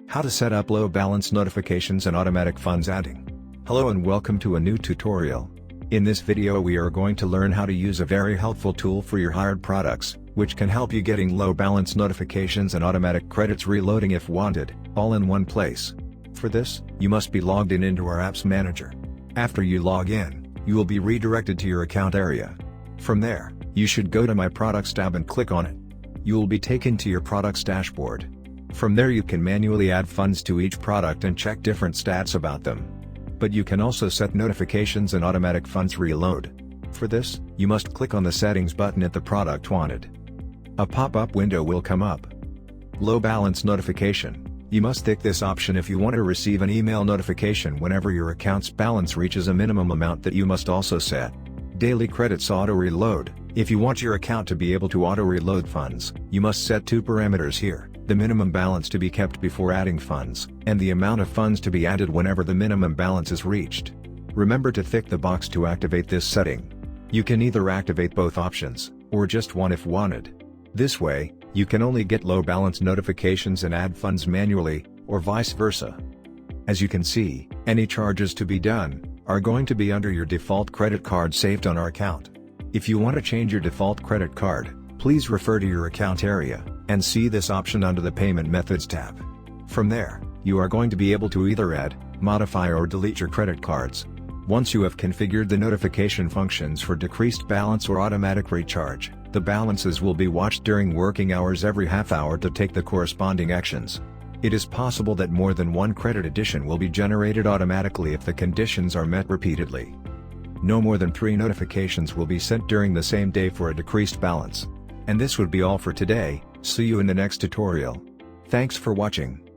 How to set up low balance notifications and automatic funds adding. Hello and welcome to a new tutorial. In this video we are going to learn how to use a very helpful tool for your hired products, which can help you getting low balance notifications and automatic credits reloading if wanted, all in one place. For this, you must be logged in into our apps manager. After you log in, you will be redirected to your account area. From there, you should go to My Products tab and click on it. You will be taken to your products dashboard. From there you can manually add funds to each product and check different stats about them. But you can also set notifications and automatic funds reload. For this, you must click on the settings button at the product wanted. A pop-up window will come up. Low balance notification. You must tick this option if you want to receive an email notification whenever your account's balance reaches a minimum amount that you must also set. Daily credits auto reload. If you want your account to be able to auto reload funds, you must set two parameters here: the minimum balance to be kept before adding funds, and the amount of funds to be added whenever the minimum balance is reached. Remember to tick the box to activate this setting. You can either activate both options, or just one if wanted. This way, you can only get low balance notifications and add funds manually, or vice versa. As you can see, any charges to be done are going to be under your default credit card saved on our account. If you want to change your default credit card, please refer to your account area, and see this option under the Payment Methods tab. From there, you are going to be able to either add, modify or delete your credit cards. Once you have configured the notification functions for decreased balance or automatic recharge, the balances will be watched during working hours every half hour to take the corresponding actions. It is possible that more than one credit addition will be generated automatically if the conditions are met repeatedly. No more than 3 notifications will be sent during the same day for a decreased balance. And this would be all for today. See you in the next tutorial. Thanks for watching.